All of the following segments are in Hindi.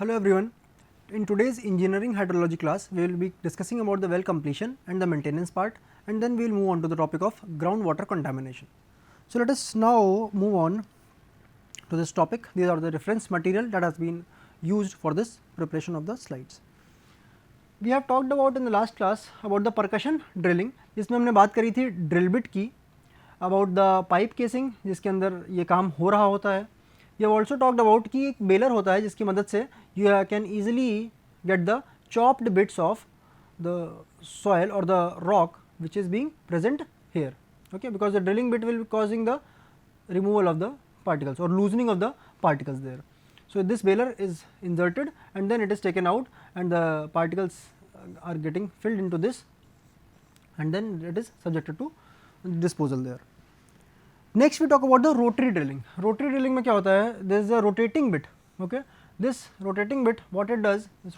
Hello everyone. In today's engineering hydrology class, we will be discussing about the well completion and the maintenance part, and then we will move on to the topic of groundwater contamination. So, let us now move on to this topic. These are the reference material that has been used for this preparation of the slides. We have talked about in the last class about the percussion drilling, जिसमें हमने बात करी थी drill bit की, about the pipe casing जिसके अंदर ये काम हो रहा होता है. We have also talked about कि एक बेलर होता है जिसकी मदद से you can easily get the chopped bits of the soil or the rock which is being present here, okay, because the drilling bit will be causing the removal of the particles or loosening of the particles there. So, this baler is inserted and then it is taken out and the particles are getting filled into this and then it is subjected to disposal there. Next we talk about the rotary drilling. Rotary drilling में क्या होता है? There is a rotating bit, okay. This rotating bit what it does, it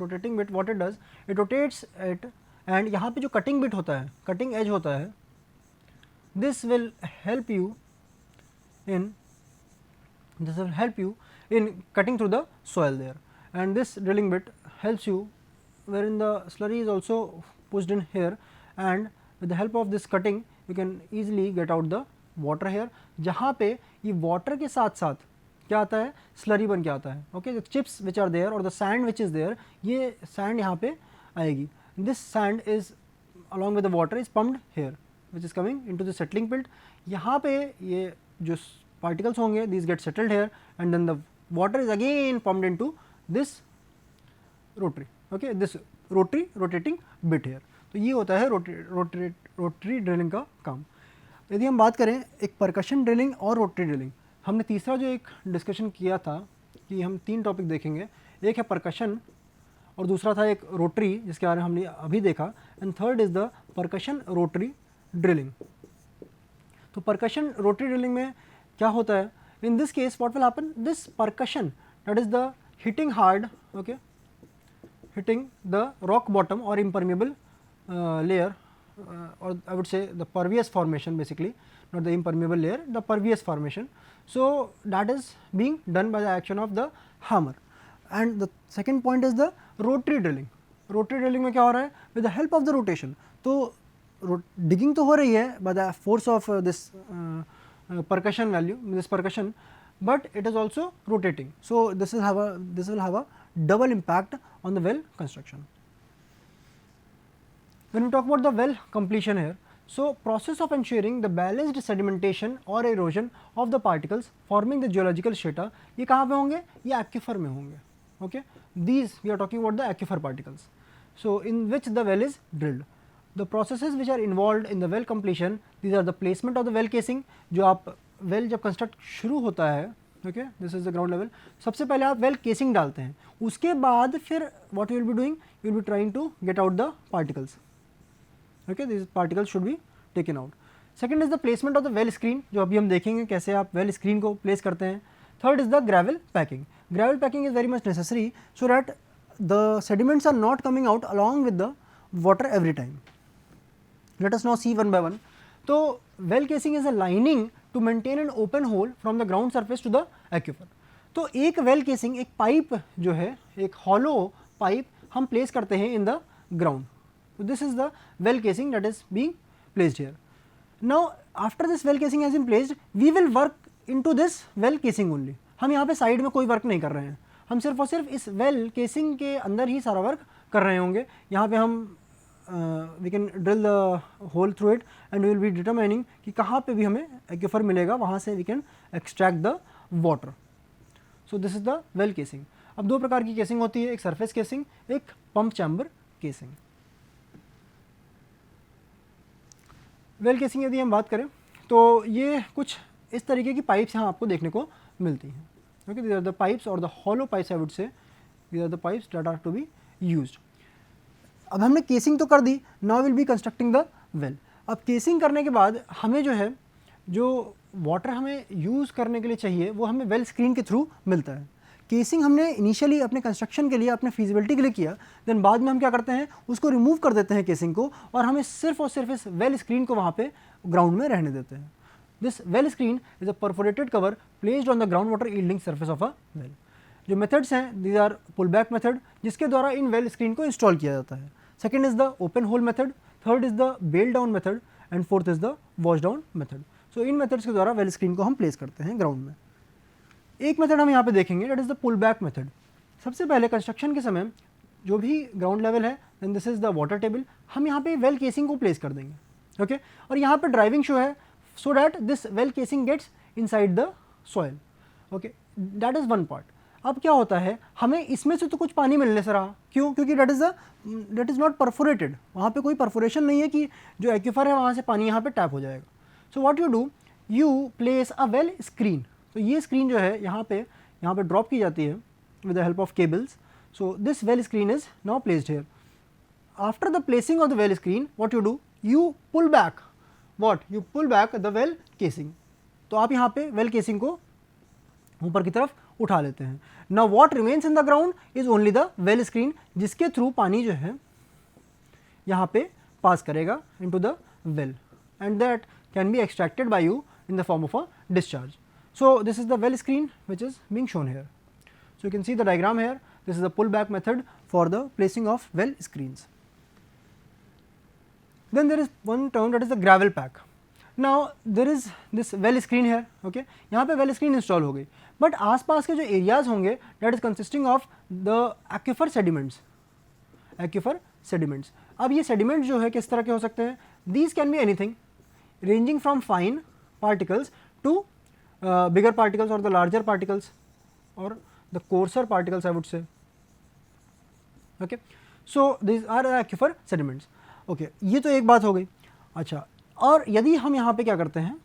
rotates it and यहाँ पे जो cutting bit होता है, cutting edge होता है, this will help you in cutting through the soil there, and this drilling bit helps you wherein the slurry is also pushed in here, and with the help of this cutting you can easily get out the water here, जहाँ पे ये water के साथ साथ क्या आता है, slurry बन के आता है, okay, the chips which are there or the sand which is there, ये sand यहाँ पे आएगी. This sand is along with the water is pumped here which is coming into the settling pit. यहाँ पे ये जो particles होंगे, these get settled here and then the water is again pumped into this rotary, okay, this rotary rotating bit here. तो ये होता है rotary drilling का काम. यदि हम बात करें एक परकशन ड्रिलिंग और रोटरी ड्रिलिंग, हमने तीसरा जो एक डिस्कशन किया था कि हम तीन टॉपिक देखेंगे, एक है परकशन और दूसरा था एक रोटरी जिसके बारे में हमने अभी देखा, and third is the percussion rotary drilling. तो परकशन रोटरी ड्रिलिंग में क्या होता है, in this case what will happen, this percussion that is the hitting hard, okay, hitting the rock bottom और impermeable layer, or I would say the pervious formation basically, not the impermeable layer, the pervious formation. So, that is being done by the action of the hammer. And the second point is the rotary drilling. Rotary drilling में क्या हो रहा है, with the help of the rotation. तो digging तो हो रही है by the force of this percussion value, this percussion, but it is also rotating. So, this will have a double impact on the well construction. When we talk about the well completion here, so process of ensuring the balanced sedimentation or erosion of the particles forming the geological strata, ये कहाँ पे होंगे, ये aquifer में होंगे, okay. These we are talking about the aquifer particles. So in which the well is drilled. The processes which are involved in the well completion, these are the placement of the well casing. जो आप well जब construct शुरू होता है, okay, this is the ground level. सबसे पहले आप well casing डालते हैं, उसके बाद फिर what you will be doing, you will be trying to get out the particles. Okay, these particles should be taken out. Second is the placement of the well screen, जो अभी हम देखेंगे कैसे आप well screen को place करते हैं. Third is the gravel packing. Gravel packing is very much necessary so that the sediments are not coming out along with the water every time. Let us now see one by one. So well casing is a lining to maintain an open hole from the ground surface to the aquifer. तो एक well casing, एक pipe जो है, एक hollow pipe हम place करते हैं in the ground. So this is the well casing that is being placed here. Now after this well casing has been placed, we will work into this well casing only. हम यहाँ पे साइड में कोई वर्क नहीं कर रहे हैं, हम सिर्फ और सिर्फ इस well casing के अंदर ही सारा वर्क कर रहे होंगे. यहाँ पे हम we can drill the hole through it and we will be determining कि कहाँ पे भी हमें aquifer मिलेगा, वहाँ से we can extract the water. So this is the well casing. अब दो प्रकार की casing होती है, एक surface casing, एक pump chamber casing. Well casing यदि हम बात करें तो ये कुछ इस तरीके की पाइप्स यहाँ आपको देखने को मिलती हैं, okay. These are the pipes और the hollow pipes, I would say these are the pipes that are to be used. अब हमने केसिंग तो कर दी, now will be constructing the well. अब केसिंग करने के बाद हमें जो है, जो वाटर हमें यूज़ करने के लिए चाहिए वो हमें वेल स्क्रीन के थ्रू मिलता है. केसिंग हमने इनिशियली अपने कंस्ट्रक्शन के लिए, अपने फिजिबिलिटी के लिए किया, देन बाद में हम क्या करते हैं, उसको रिमूव कर देते हैं केसिंग को, और हमें सिर्फ और सिर्फ इस वेल स्क्रीन को वहाँ पे ग्राउंड में रहने देते हैं. This well screen is a perforated cover placed on the ground water yielding surface of a well. जो मेथड्स हैं these are pull back method, जिसके द्वारा इन वेल स्क्रीन को इंस्टॉल किया जाता है। Second is the open hole method, third is the bell down method and fourth is the wash down method. So इन मेथड्स के द्वारा वेल स्क्रीन को हम प्लेस करते हैं ग्राउंड में। एक मेथड हम यहाँ पे देखेंगे, that is the pull back method. सबसे पहले कंस्ट्रक्शन के समय जो भी ग्राउंड लेवल है, then this is the water table, हम यहाँ पे वेल केसिंग को प्लेस कर देंगे, ओके और यहाँ पे ड्राइविंग शो है so that this well casing gets inside the soil, okay that is one part. अब क्या होता है, हमें इसमें से तो कुछ पानी मिलने से रहा, क्यों? क्योंकि दैट इज़ नॉट परफोरेटेड, वहाँ पे कोई परफोरेशन नहीं है कि जो एक्यूफर है वहाँ से पानी यहाँ पे टैप हो जाएगा। So what you do, you place a well screen. तो ये स्क्रीन जो है यहाँ पे ड्रॉप की जाती है with the help of cables. So this well screen is now placed here. After the placing of the well screen what you do, you pull back you pull back the well casing. तो आप यहाँ पे वेल केसिंग को ऊपर की तरफ उठा लेते हैं। Now what remains in the ground is only the well screen, जिसके थ्रू पानी जो है यहाँ पे पास करेगा into the well and that can be extracted bye you in the form of a discharge. So this is the well screen which is being shown here. So you can see the diagram here. This is the pull back method for the placing of well screens. Then there is one term that is the gravel pack. Now there is this well screen here, okay? यहाँ पे well screen install हो गई, but आसपास के जो areas होंगे that is consisting of the aquifer sediments. Aquifer sediments. अब ये sediments जो है किस तरह के हो सकते हैं? These can be anything, ranging from fine particles to bigger particles or the larger particles or the coarser particles I would say, okay. So these are aquifer sediments, okay. ये तो एक बात हो गई। अच्छा, और यदि हम यहाँ पे क्या करते हैं,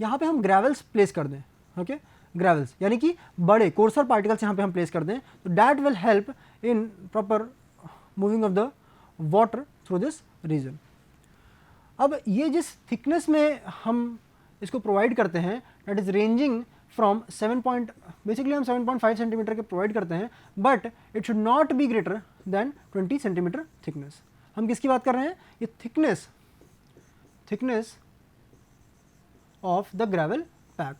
यहाँ पे हम ग्रेवल्स प्लेस कर दें, ओके ग्रेवल्स यानी कि बड़े कोर्सर पार्टिकल्स यहाँ पे हम प्लेस कर दें, तो that will help in proper moving of the water through this region. अब ये जिस थिकनेस में हम इसको प्रोवाइड करते हैं that is ranging from 7.5 centimetre के प्रोवाइड करते हैं, but it should not be greater than 20 centimetre thickness. हम किसकी बात कर रहे हैं, ये thickness of the gravel pack,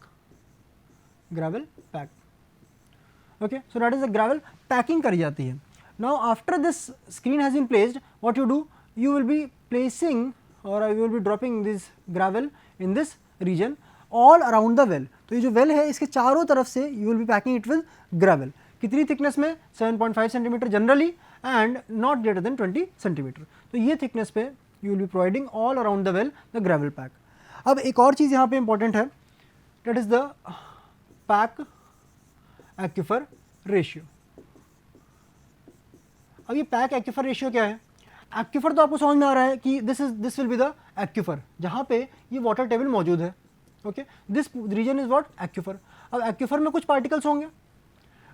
okay. So that is the gravel packing करी जाती है। Now after this screen has been placed, what you do, you will be placing और you will be dropping this gravel in this reason all around the well. तो ये जो वेल है इसके चारों तरफ से you will B packing it with gravel. कितनी थिकनेस में, 7.5 centimetre generally and not greater than 20 centimetre. तो ये थिकनेस पे you will be providing all around the well the gravel pack. अब एक और चीज़ यहाँ पे इंपॉर्टेंट है, that is the pack aquifer ratio. अब ये पैक एक्यूफर रेशियो क्या है, एक्यूफर तो आपको समझ में आ रहा है कि this will be the aquifer जहाँ पे ये वाटर टेबल मौजूद है, okay this region is what aquifer. अब एक्यूफर में कुछ पार्टिकल्स होंगे,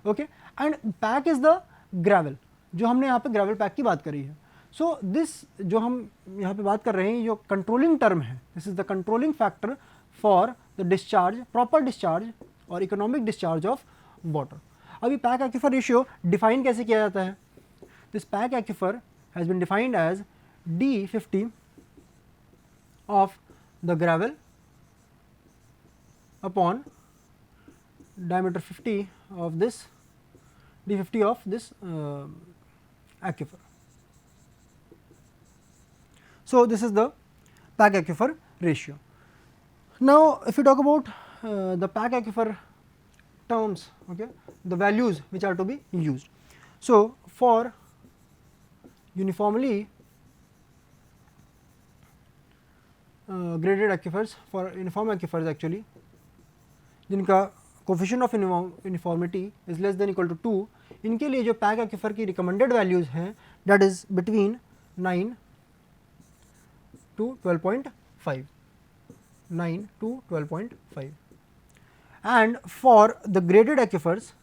okay and pack is the gravel, जो हमने यहाँ पे ग्रेवल पैक की बात करी है। सो दिस जो हम यहाँ पे बात कर रहे हैं, जो कंट्रोलिंग टर्म है, this is the controlling factor for the discharge, proper discharge और इकोनॉमिक डिस्चार्ज ऑफ वाटर। अभी पैक एक्यूफर रेशियो डिफाइन कैसे किया जाता है, this pack aquifer has been defined as D50 of the gravel upon diameter 50 of this D50 of this aquifer. So this is the pack aquifer ratio. Now if we talk about the pack aquifer terms, okay, the values which are to be used. So for uniformly graded aquifers, for uniform aquifers actually, जिनका coefficient of uniformity is less than equal to 2, इनके लिए जो पैक एक्यूफर की रिकमेंडेड वैल्यूज़ हैं that is between 9 to 12.5, 9 to 12.5 and for the graded aquifers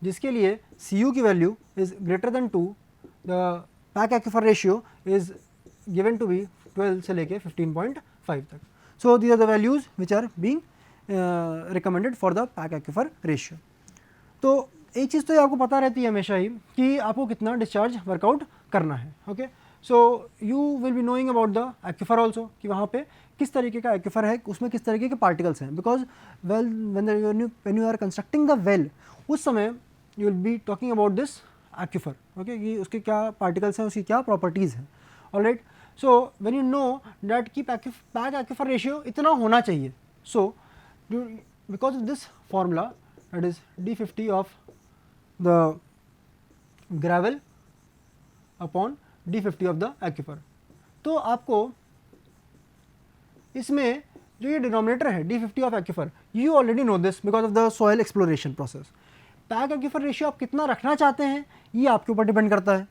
जिसके लिए CU की value is greater than 2, the pack aquifer ratio is given to be 12 से लेके 15.5 तक। So these are the values which are being recommended for the pack aquifer ratio. तो एक चीज़ तो ये आपको पता रहती है हमेशा ही कि आपको कितना डिस्चार्ज वर्कआउट करना है, okay so you will be knowing about the aquifer also, कि वहाँ पे किस तरीके का एक्यूफर है, उसमें किस तरीके के पार्टिकल्स हैं, because well when you are constructing the well, उस समय you will be talking about this aquifer, okay, कि उसके क्या पार्टिकल्स हैं, उसकी क्या प्रॉपर्टीज़ हैं, alright. So when you know that कि पैक एक्यूफर रेशियो इतना होना चाहिए, so because of this formula that is D50 of the gravel upon D50 of the aquifer. तो आपको इसमें जो ये डिनोमिनेटर है D50 of aquifer, you already know this because of the soil exploration process. Pack aquifer ratio आप कितना रखना चाहते हैं ये आपके ऊपर डिपेंड करता है.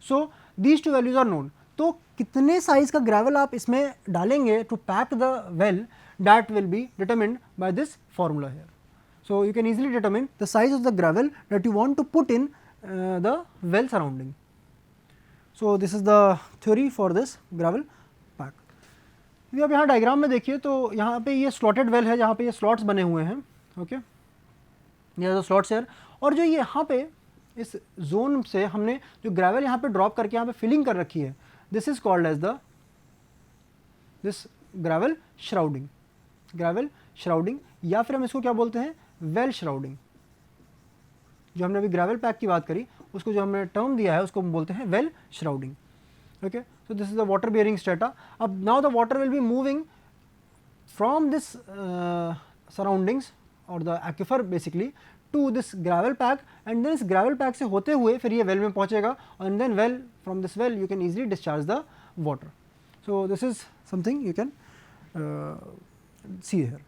So these two values are known. तो कितने साइज का ग्रेवल आप इसमें डालेंगे to pack the well, that will be determined by this formula here. So you can easily determine the size of the gravel that you want to put in the well surrounding. So this is the theory for this gravel pack. यदि आप यहाँ डायग्राम में देखिए तो यहाँ पे ये स्लॉटेड वेल है, जहाँ पे ये स्लॉट्स बने हुए हैं, ओके, ये जो स्लॉट्स है, और जो ये यहाँ पे इस जोन से हमने जो ग्रेवल यहाँ पे ड्रॉप करके यहाँ पे फिलिंग कर रखी है, this is called as the this gravel shrouding. Gravel shrouding, या फिर हम इसको क्या बोलते हैं, वेल श्राउडिंग. जो हमने अभी ग्रेवल पैक की बात करी, उसको जो हमने टर्म दिया है उसको हम बोलते हैं well shrouding. Okay, so this is the water bearing strata. अब now the water will be moving from this surroundings और the aquifer basically to this gravel pack, and then इस ग्रेवल पैक से होते हुए फिर ये वेल में पहुंचेगा, and then well from this well you can easily discharge the water. So this is something you can see here.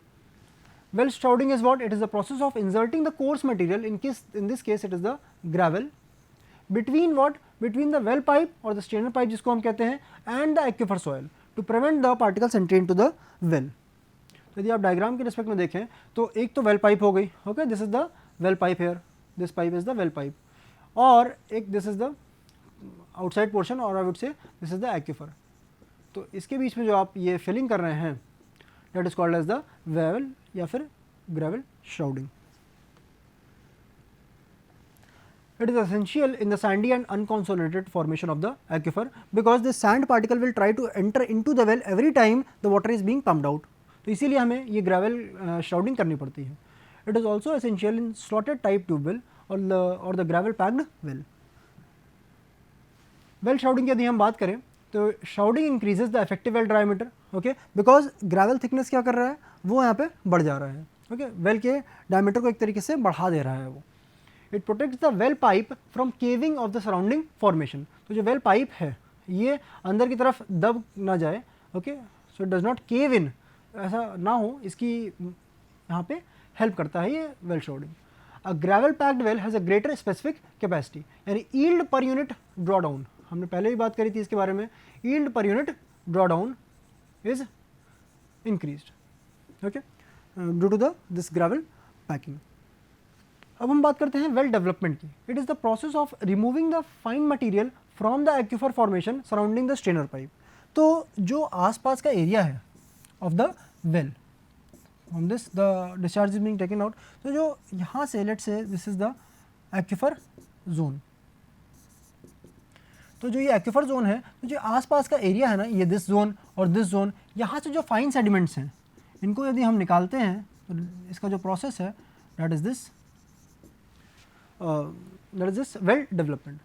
Well shrouding is what? It is the process of inserting the coarse material, in this case it is the gravel, between what? Between the well pipe or the strainer pipe जिसको हम कहते हैं, and the aquifer soil to prevent the particles entering into the well. यदि आप डायग्राम के रिस्पेक्ट में देखें तो एक तो वेल पाइप हो गई, okay, this is the well pipe here, this pipe is the well pipe, और एक this is the outside portion, और I would say this is the aquifer. तो इसके बीच में जो आप ये फिलिंग कर रहे हैं, that is called as the well या फिर gravel shrouding. It is essential in the sandy and unconsolidated formation of the aquifer because the sand particle will try to enter into the well every time the water is being pumped out. तो इसीलिए हमें ये gravel shrouding करनी पड़ती है. It is also essential in slotted type tube well or the gravel packed well. Well shrouding की यदि हम बात करें तो shrouding increases the effective well diameter, okay, because gravel thickness क्या कर रहा है, वो यहाँ पे बढ़ जा रहा है, ओके, वेल के डायमीटर को एक तरीके से बढ़ा दे रहा है वो. It protects the well pipe from caving of the surrounding formation. तो जो वेल पाइप है ये अंदर की तरफ दब ना जाए, okay, so it does not cave in, ऐसा ना हो, इसकी यहाँ पे हेल्प करता है ये well shrouding. A gravel packed well has a greater specific capacity, यानी yield per unit draw down, हमने पहले भी बात करी थी इसके बारे में, yield per unit drawdown is increased, okay, due to this gravel packing. अब हम बात करते हैं वेल डेवलपमेंट की. It is the process of removing the fine material from the aquifer formation surrounding the strainer pipe. तो जो आसपास का एरिया है of the well, from this the discharge is being taken out, तो जो यहाँ से let's say this is the aquifer zone. तो जो ये एक्यूफर जोन है, तो जो आसपास का एरिया है ना, ये दिस जोन और दिस जोन, यहाँ से जो फाइन सेडिमेंट्स हैं इनको यदि हम निकालते हैं तो इसका जो प्रोसेस है that is this well development.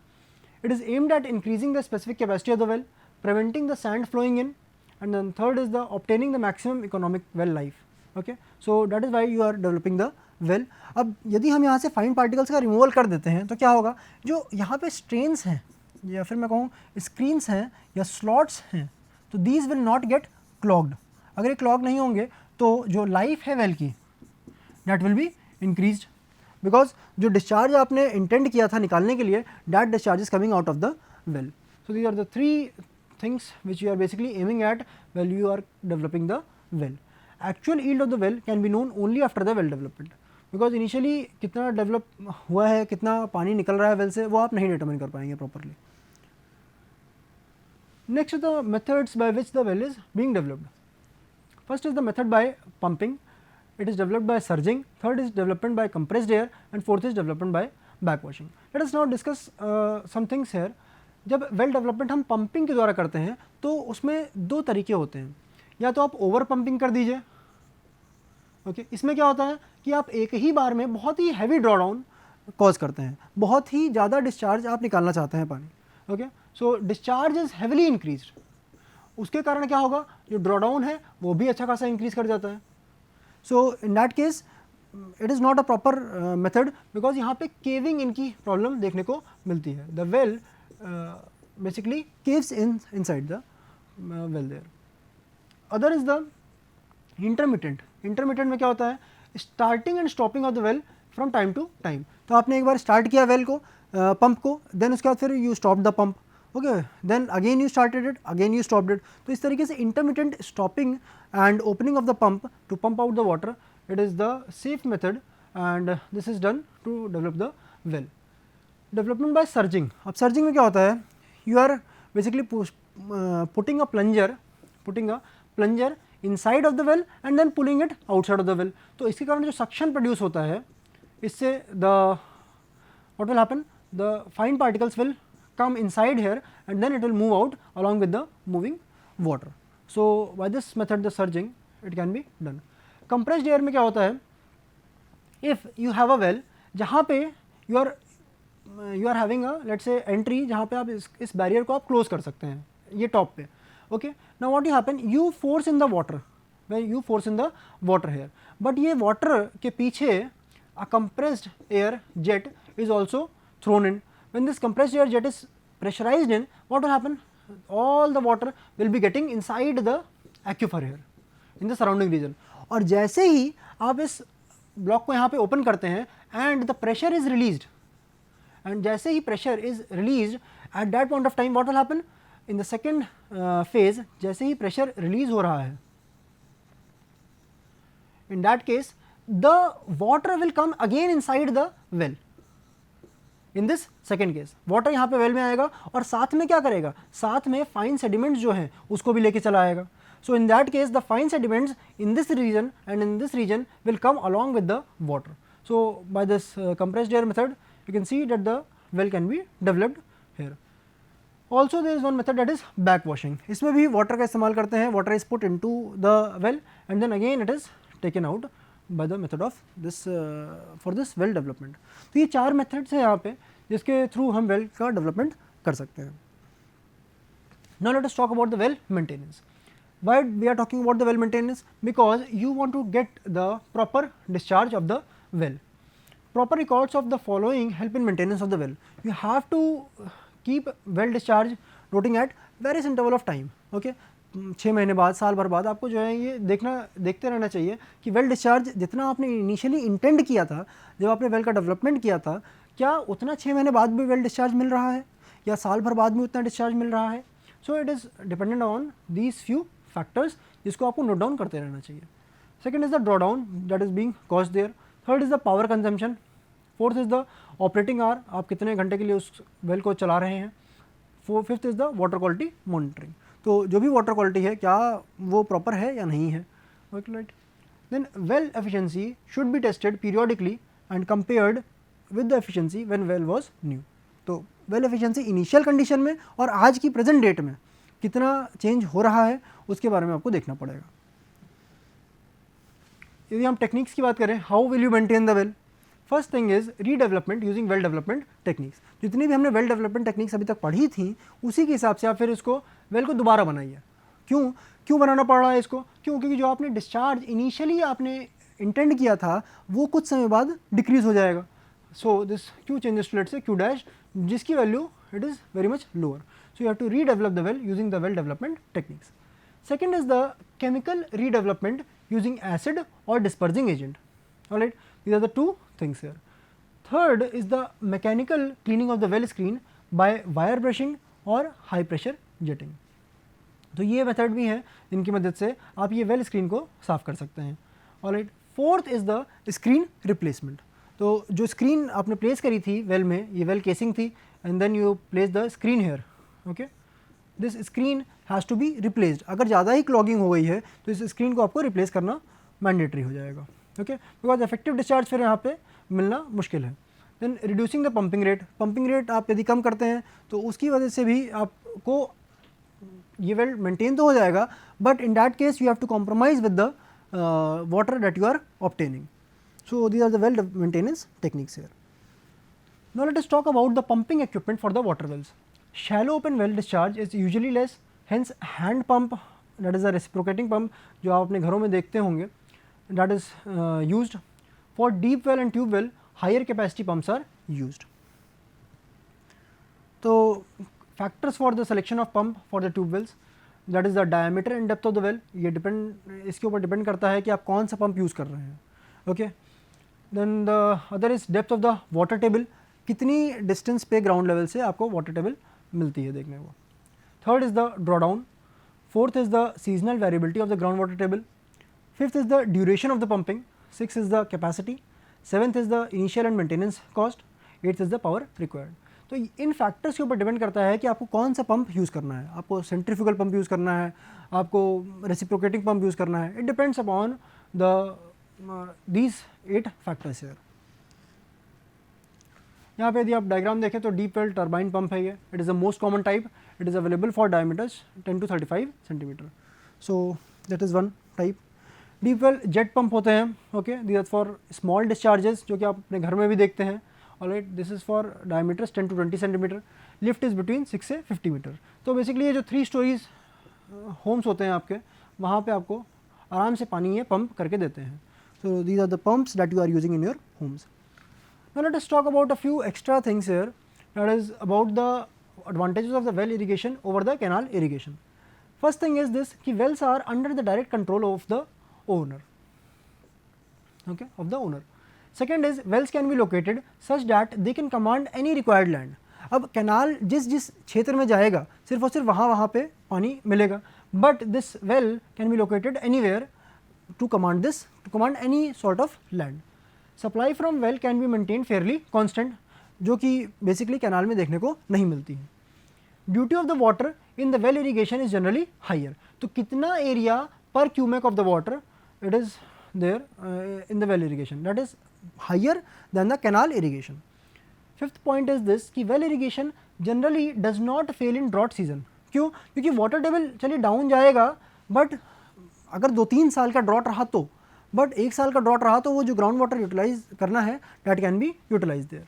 It is aimed at increasing the specific capacity of the well, preventing the sand flowing in, and then third is the obtaining the maximum economic well life, okay. So that is why you are developing the well. अब यदि हम यहाँ से फाइन पार्टिकल्स का रिमूवल कर देते हैं तो क्या होगा, जो यहाँ पे स्ट्रेन्स हैं या फिर मैं कहूँ स्क्रीन्स हैं या स्लॉट्स हैं, तो these will not gate clogged. अगर ये क्लॉग नहीं होंगे तो जो लाइफ है वेल की that will be increased, because जो डिस्चार्ज आपने इंटेंड किया था निकालने के लिए, that discharge is coming out of the well. So these are the three things which you are basically aiming at well you are developing the well. Actual yield of the well can be known only after the well development, because initially कितना डेवलप हुआ है, कितना पानी निकल रहा है वेल से, वो आप नहीं डिटरमिन कर पाएंगे properly. Next is the methods by which the well is being developed. First is the method by pumping. It is developed by surging. Third is development by compressed air, and fourth is development by backwashing. Let us now discuss some things here. जब वेल डेवलपमेंट हम पंपिंग के द्वारा करते हैं तो उसमें दो तरीके होते हैं, या तो आप ओवर पंपिंग कर दीजिए, ओके, इसमें क्या होता है कि आप एक ही बार में बहुत ही हैवी ड्रॉ डाउन कॉज करते हैं, बहुत ही ज़्यादा डिस्चार्ज आप निकालना चाहते हैं पानी, okay, so discharge is heavily increase, उसके कारण क्या होगा, जो ड्रॉ डाउन है वो भी अच्छा खासा इंक्रीज कर जाता है। So in that case it is not a proper method, because यहाँ पे केविंग इनकी प्रॉब्लम देखने को मिलती है। The well basically caves inside the well there. Other is the intermittent. Intermittent में क्या होता है, starting and stopping of the well from time to time. तो आपने एक बार स्टार्ट किया वेल को, पंप को, देन उसके बाद फिर you stop the pump, okay, then again you started it, again you stopped it. तो इस तरीके से intermittent stopping and opening of the pump to pump out the water, it is the safe method and this is done to develop the well. Development by surging. अब surging में क्या होता है, you are basically putting a plunger inside of the well and then pulling it outside of the well. तो इसके कारण जो suction produce होता है, इससे what will happen, the fine particles will come inside here and then it will move out along with the moving water. So by this method, the surging, it can be done. Compressed air में क्या होता है, if you have a well जहाँ पे you are having a let's say entry, जहाँ पे आप इस बैरियर को आप क्लोज कर सकते हैं, ये टॉप पे, okay, now what you happen, you force in the water, you force in the water here, but ये वाटर के पीछे a compressed air jet is also thrown in. When this compressed air jet is pressurised in, what will happen, all the water will be getting inside the aquifer here in the surrounding region. और जैसे ही आप इस ब्लॉक को यहाँ पे ओपन करते हैं and the pressure is released, and जैसे ही pressure is released at that point of time, what will happen in the second phase, जैसे ही प्रेशर रिलीज हो रहा है, in that case the water will come again inside the well. In this second case water यहाँ पे वेल में आएगा और साथ में क्या करेगा, साथ में फाइन सेडिमेंट्स जो हैं उसको भी लेके चला आएगा. So in that case, the fine sediments in this region and in this region will come along with the water. So by this compressed air method, you can see that the well can be developed here. Also there is one method that is backwashing. इसमें भी water का इस्तेमाल करते हैं, water is put into the well and then again it is taken out by the method of this for this well development. तो ये चार methods हैं यहाँ पे जिसके थ्रू हम well का development कर सकते हैं. Now let us talk about the well maintenance. Why we are talking about the well maintenance? Because you want to get the proper discharge of the well. Proper records of the following help in maintenance of the well. You have to keep well discharge noting at various interval of time. Okay, 6 महीने बाद, साल भर बाद आपको जो है ये देखते रहना चाहिए कि वेल डिस्चार्ज जितना आपने इनिशियली इंटेंड किया था, जब आपने वेल का डेवलपमेंट किया था, क्या उतना 6 महीने बाद भी वेल डिस्चार्ज मिल रहा है या साल भर बाद भी उतना डिस्चार्ज मिल रहा है. So it is dependent on these few factors जिसको आपको नोट डाउन करते रहना चाहिए. Second is the draw down that is being caused there. Third is the power consumption. Fourth is the operating hour, आप कितने घंटे के लिए उस वेल को चला रहे हैं. Fifth is the water quality monitoring. तो जो भी वाटर क्वालिटी है क्या वो प्रॉपर है या नहीं है. Right. Then well efficiency should be tested periodically and compared with the efficiency when well was new. तो वेल एफिशिएंसी इनिशियल कंडीशन में और आज की प्रेजेंट डेट में कितना चेंज हो रहा है उसके बारे में आपको देखना पड़ेगा. यदि हम टेक्निक्स की बात करें, how will you maintain the well. First thing is redevelopment using well development techniques. जितनी भी हमने वेल डेवलपमेंट टेक्निक्स अभी तक पढ़ी थी उसी के हिसाब से आप फिर इसको वेल को दोबारा बनाइए. क्यों बनाना पड़ रहा है इसको, क्योंकि जो आपने डिस्चार्ज इनिशियली आपने इंटेंड किया था वो कुछ समय बाद डिक्रीज हो जाएगा. So this Q changes to let's say Q dash, जिसकी वैल्यू it is very much lower. So you have to redevelop the well using the well development techniques. Second is the chemical redevelopment using acid or dispersing agent. All right, these are the two things here. Third is the mechanical cleaning of the well screen by wire brushing or high pressure jetting. तो ये मेथड भी हैं जिनकी मदद से आप ये वेल स्क्रीन को साफ कर सकते हैं. All right. Fourth is the screen replacement. तो जो स्क्रीन आपने प्लेस करी थी वेल में, ये वेल केसिंग थी and then you place the screen here. Okay, this screen has to be replaced. अगर ज़्यादा ही क्लॉगिंग हो गई है तो इस स्क्रीन को आपको रिप्लेस करना मैंडेटरी हो जाएगा. ओके, बिकॉज इफेक्टिव डिस्चार्ज फिर यहाँ पे मिलना मुश्किल है. Then reducing the pumping rate आप यदि कम करते हैं तो उसकी वजह से भी आपको ये वेल मेंटेन तो हो जाएगा, but in that case you have to compromise with the water that you are obtaining. So these are the well maintenance techniques here. Now let us talk about the pumping equipment for the water wells. Shallow open well discharge is usually less, hence hand pump, that is a reciprocating pump जो आप अपने घरों में देखते होंगे, that is used. For deep well and tube well, higher capacity pumps are used. So factors for the selection of pump for the tube wells, that is the diameter and depth of the well. ये डिपेंड, इसके ऊपर डिपेंड करता है कि आप कौन सा पंप यूज़ कर रहे हैं. Okay, then the other is depth of the water table, कितनी डिस्टेंस पे ग्राउंड लेवल से आपको वाटर टेबल मिलती है देखने को. Third is the draw down. Fourth is the seasonal variability of the ground water table. Fifth is the duration of the pumping. Six is the capacity. Seventh is the initial and maintenance cost. Eighth is the power required. तो इन फैक्टर्स के ऊपर डिपेंड करता है कि आपको कौन सा पंप यूज़ करना है. आपको सेंट्रीफ्यूगल पंप यूज़ करना है, आपको रेसिप्रोकेटिंग पंप यूज़ करना है. It depends upon the these 8 factors here. यहाँ पे यदि आप डायग्राम देखें तो डीप वेल टर्बाइन पंप है ये. It is the most common type. It is available for diameters 10 to 35 centimetre. So that is one type. Deep well jet pump होते हैं. Okay, this is for small discharges जो कि आप अपने घर में भी देखते हैं. Alright, this is for diameters 10 to 20 centimetre. Lift is between 6 से 50 मीटर. तो बेसिकली ये जो 3 स्टोरीज होम्स होते हैं आपके, वहाँ पे आपको आराम से पानी ये पंप करके देते हैं. So these are the pumps that you are using in your homes. Now let us talk about a few extra things here, that is about the advantages of the well irrigation over the canal irrigation. First thing is this, कि wells are under the direct control of the owner. Okay, of the owner. Second is wells can be located such that they can command any required land. अब कैनाल जिस जिस क्षेत्र में जाएगा सिर्फ और सिर्फ वहाँ पे पानी मिलेगा, but this well can be located anywhere to command any sort of land. Supply from well can be maintained fairly constant, जो कि basically कैनाल में देखने को नहीं मिलती है. Duty of the water in the well irrigation is generally higher. तो कितना area per cubic of the water it is there in the well irrigation, that is higher than the canal irrigation. Fifth point is this, कि well irrigation generally does not fail in drought season. क्यों? क्योंकि वाटर टेबल चलिए डाउन जाएगा, बट अगर 2-3 साल का ड्रॉट रहा तो, बट 1 साल का ड्रॉट रहा तो वो जो ग्राउंड वाटर यूटिलाइज करना है that can be utilize there.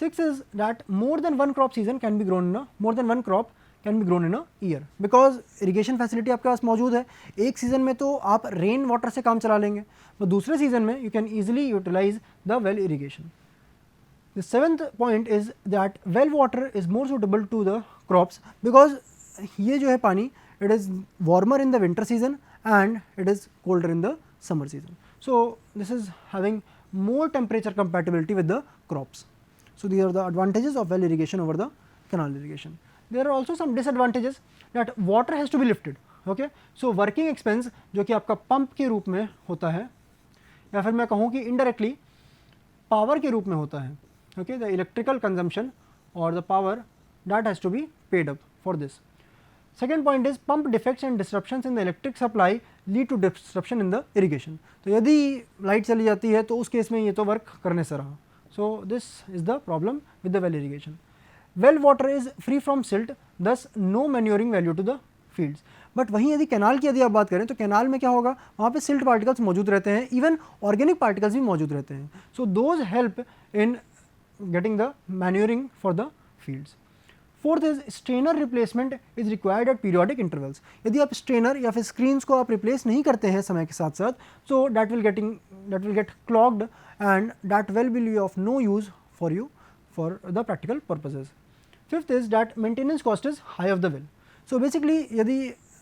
6 is that more than one crop season can be grown in a more than one crop can be grown in a year, because irrigation facility आपके पास मौजूद है. एक सीजन में तो आप रेन वाटर से काम चला लेंगे, तो दूसरे सीजन में you can easily utilize the well irrigation. The seventh point is that well water is more suitable to the crops, because ये जो है पानी it is warmer in the winter season and it is colder in the summer season. So this is having more temperature compatibility with the crops. So these are the advantages of well irrigation over the canal irrigation. There are also some disadvantages, that water has to be lifted. Okay, so working expense जो कि आपका पंप के रूप में होता है, या फिर मैं कहूँ कि indirectly पावर के रूप में होता है. Okay, the electrical consumption or the power that has to be paid up for this. Second point is pump defects and disruptions in the electric supply lead to disruption in the irrigation. तो यदि लाइट चली जाती है तो उस केस में ये तो वर्क करने से रहा. So this is the problem with the well irrigation. Well water is free from silt, thus no manuring value to the fields. But वहीं यदि कैनाल की यदि आप बात करें तो कैनाल में क्या होगा, वहाँ पे सिल्ट पार्टिकल्स मौजूद रहते हैं, इवन ऑर्गेनिक पार्टिकल्स भी मौजूद रहते हैं. So those help in getting the manuring for the fields. Fourth is strainer replacement is required at periodic intervals. यदि आप स्ट्रेनर या फिर स्क्रीन्स को आप रिप्लेस नहीं करते हैं समय के साथ साथ, so that will get clogged and that will be of no use for you for the practical purposes. Fifth is that maintenance cost is high of the well. So basically यदि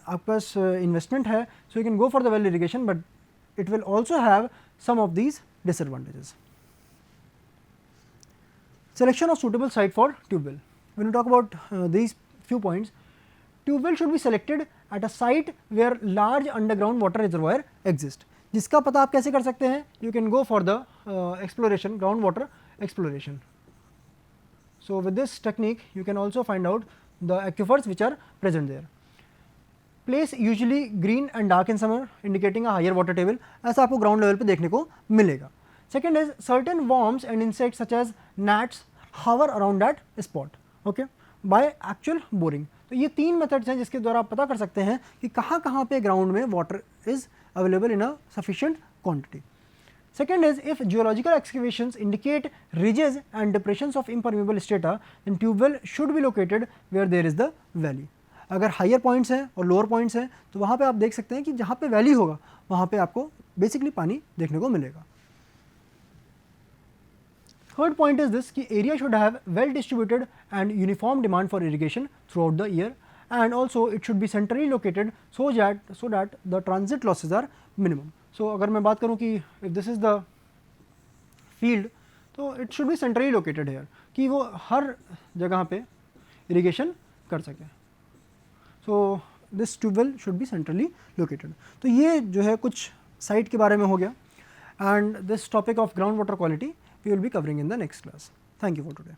आपके पास इन्वेस्टमेंट है, so you can go for the well irrigation, but it will also have some of these disadvantages. Selection of suitable site for tube well. When we talk about these few points, tube well should be selected at a site where large underground water reservoir exists. जिसका पता आप कैसे कर सकते हैं? You can go for the exploration, groundwater exploration. So with this technique, you can also find out the aquifers which are present there. Place usually green and dark in summer, indicating a higher water table. ऐसा आपको ground level पे देखने को मिलेगा. Second is certain worms and insects such as gnats hover around that spot, okay, by actual boring. तो ये 3 मेथड्स हैं जिसके द्वारा आप पता कर सकते हैं कि कहाँ पे ग्राउंड में water is available in a sufficient quantity. Second is, if geological excavations indicate ridges and depressions of impermeable strata, then tube well should be located where there is the valley. अगर हायर पॉइंट्स हैं और लोअर पॉइंट्स हैं तो वहाँ पे आप देख सकते हैं कि जहाँ पे वैली होगा वहाँ पे आपको बेसिकली पानी देखने को मिलेगा. Third point is this कि area should have well distributed and uniform demand for irrigation throughout the year, and also it should be centrally located so that the transit losses are minimum. So अगर मैं बात करूँ कि if this is the field तो it should be centrally located here कि वो हर जगह पे irrigation कर सके. So this tube well should be centrally located. तो ये जो है कुछ साइट के बारे में हो गया, and this topic of groundwater quality we will be covering in the next class. Thank you for today.